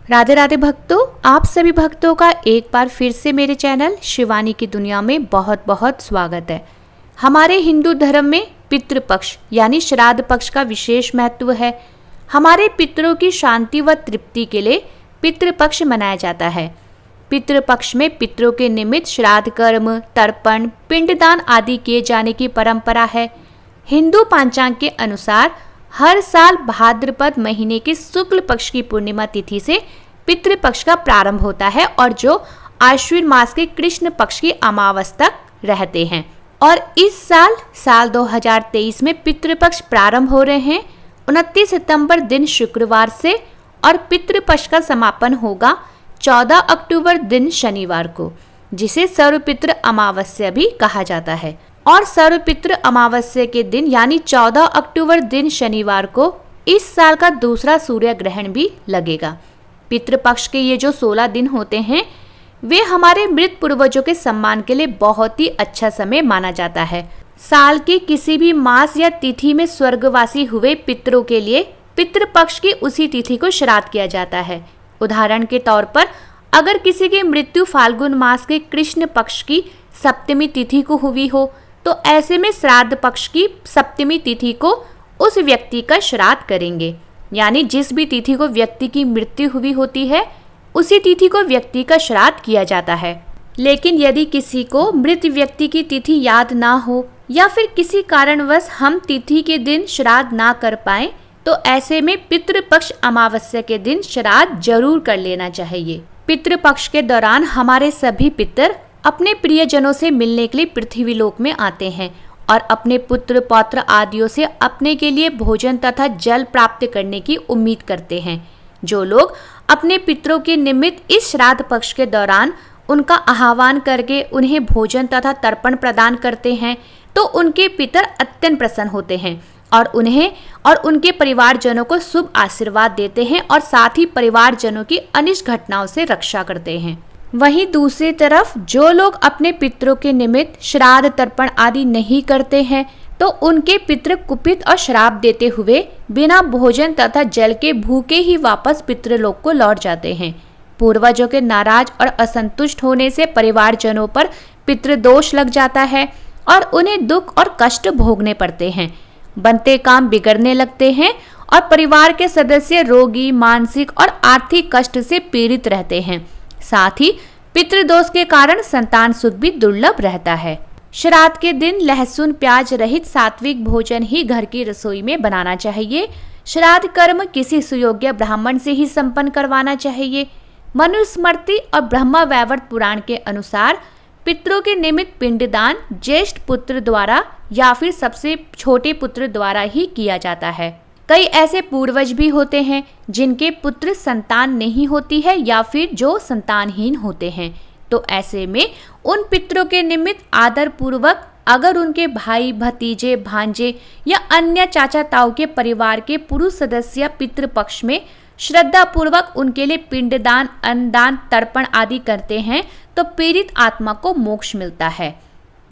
राधे राधे भक्तों, आप सभी भक्तों का एक बार फिर से मेरे चैनल शिवानी की दुनिया में बहुत बहुत स्वागत है। हमारे हिंदू धर्म में पितृपक्ष यानी श्राद्ध पक्ष का विशेष महत्व है। हमारे पितरों की शांति व तृप्ति के लिए पितृपक्ष मनाया जाता है। पितृपक्ष में पितरों के निमित्त श्राद्ध कर्म, तर्पण, पिंडदान आदि किए जाने की परंपरा है। हिंदू पंचांग के अनुसार हर साल भाद्रपद महीने की शुक्ल पक्ष की पूर्णिमा तिथि से पितृपक्ष का प्रारंभ होता है और जो आश्विन मास के कृष्ण पक्ष की अमावस तक रहते हैं। और इस साल 2023 में पितृपक्ष प्रारंभ हो रहे हैं 29 सितंबर दिन शुक्रवार से और पितृपक्ष का समापन होगा 14 अक्टूबर दिन शनिवार को, जिसे सर्वपितृ अमावस्या भी कहा जाता है। और सर्वपितृ अमावस्या के दिन यानी 14 अक्टूबर दिन शनिवार को इस साल का दूसरा सूर्य ग्रहण भी लगेगा। पितृपक्ष के ये जो 16 दिन होते हैं वे हमारे मृत पूर्वजों के सम्मान के लिए बहुत ही अच्छा समय माना जाता है। साल के किसी भी मास या तिथि में स्वर्गवासी हुए पितरों के लिए पितृपक्ष की उसी तिथि को श्राद्ध किया जाता है। उदाहरण के तौर पर अगर किसी की मृत्यु फाल्गुन मास के कृष्ण पक्ष की सप्तमी तिथि को हुई हो तो ऐसे में श्राद्ध पक्ष की सप्तमी तिथि को उस व्यक्ति का श्राद्ध करेंगे। यानी जिस भी तिथि को व्यक्ति की मृत्यु हुई होती है उसी तिथि को व्यक्ति का श्राद्ध किया जाता है। लेकिन यदि किसी को मृत व्यक्ति की तिथि याद ना हो या फिर किसी कारणवश हम तिथि के दिन श्राद्ध ना कर पाए तो ऐसे में पितृपक्ष अमावस्या के दिन श्राद्ध जरूर कर लेना चाहिए। पितृपक्ष के दौरान हमारे सभी पितर अपने प्रियजनों से मिलने के लिए पृथ्वीलोक में आते हैं और अपने पुत्र पौत्र आदियों से अपने के लिए भोजन तथा जल प्राप्त करने की उम्मीद करते हैं। जो लोग अपने पितरों के निमित्त इस श्राद्ध पक्ष के दौरान उनका आह्वान करके उन्हें भोजन तथा तर्पण प्रदान करते हैं तो उनके पितर अत्यंत प्रसन्न होते हैं और उन्हें और उनके परिवारजनों को शुभ आशीर्वाद देते हैं और साथ ही परिवारजनों की अनिष्ट घटनाओं से रक्षा करते हैं। वहीं दूसरी तरफ जो लोग अपने पितरों के निमित्त श्राद्ध तर्पण आदि नहीं करते हैं तो उनके पितृ कुपित और श्राप देते हुए बिना भोजन तथा जल के भूखे ही वापस पितृलोक को लौट जाते हैं। पूर्वजों के नाराज और असंतुष्ट होने से परिवारजनों पर पितृदोष लग जाता है और उन्हें दुख और कष्ट भोगने पड़ते हैं। बनते काम बिगड़ने लगते हैं और परिवार के सदस्य रोगी, मानसिक और आर्थिक कष्ट से पीड़ित रहते हैं। साथ ही पितृदोष के कारण संतान सुख भी दुर्लभ रहता है। श्राद्ध के दिन लहसुन प्याज रहित सात्विक भोजन ही घर की रसोई में बनाना चाहिए। श्राद्ध कर्म किसी सुयोग्य ब्राह्मण से ही संपन्न करवाना चाहिए। मनुस्मृति और ब्रह्मा वैवर्त पुराण के अनुसार पितरों के निमित्त पिंडदान ज्येष्ठ पुत्र द्वारा या फिर सबसे छोटे पुत्र द्वारा ही किया जाता है। कई ऐसे पूर्वज भी होते हैं जिनके पुत्र संतान नहीं होती है या फिर जो संतानहीन होते हैं, तो ऐसे में उन पितरों के निमित्त आदर पूर्वक अगर उनके भाई, भतीजे, भांजे या अन्य चाचा ताऊ के परिवार के पुरुष सदस्य पितृपक्ष में श्रद्धा पूर्वक उनके लिए पिंडदान, अन्नदान, तर्पण आदि करते हैं तो पीड़ित आत्मा को मोक्ष मिलता है।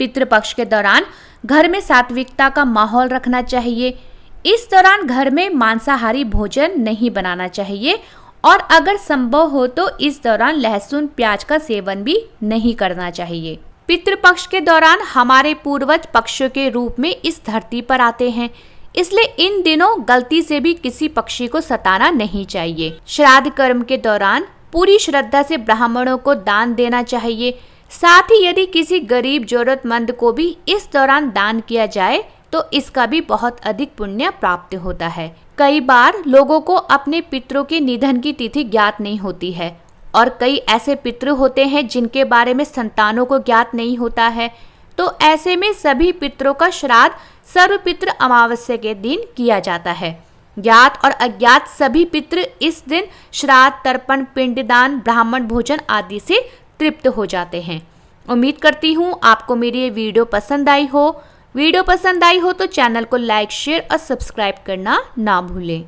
पितृपक्ष के दौरान घर में सात्विकता का माहौल रखना चाहिए। इस दौरान घर में मांसाहारी भोजन नहीं बनाना चाहिए और अगर संभव हो तो इस दौरान लहसुन प्याज का सेवन भी नहीं करना चाहिए। पितृपक्ष के दौरान हमारे पूर्वज पक्षियों के रूप में इस धरती पर आते हैं, इसलिए इन दिनों गलती से भी किसी पक्षी को सताना नहीं चाहिए। श्राद्ध कर्म के दौरान पूरी श्रद्धा से ब्राह्मणों को दान देना चाहिए। साथ ही यदि किसी गरीब जरूरतमंद को भी इस दौरान दान किया जाए तो इसका भी बहुत अधिक पुण्य प्राप्त होता है। कई बार लोगों को अपने पितरों के निधन की तिथि ज्ञात नहीं होती है और कई ऐसे पितृ होते हैं जिनके बारे में संतानों को ज्ञात नहीं होता है, तो ऐसे में सभी पितरों का श्राद्ध सर्वपितृ अमावस्या के दिन किया जाता है। ज्ञात और अज्ञात सभी पितृ इस दिन श्राद्ध, तर्पण, पिंडदान, ब्राह्मण भोजन आदि से तृप्त हो जाते हैं। उम्मीद करती हूँ आपको मेरी ये वीडियो पसंद आई हो। वीडियो पसंद आई हो तो चैनल को लाइक, शेयर और सब्सक्राइब करना ना भूलें।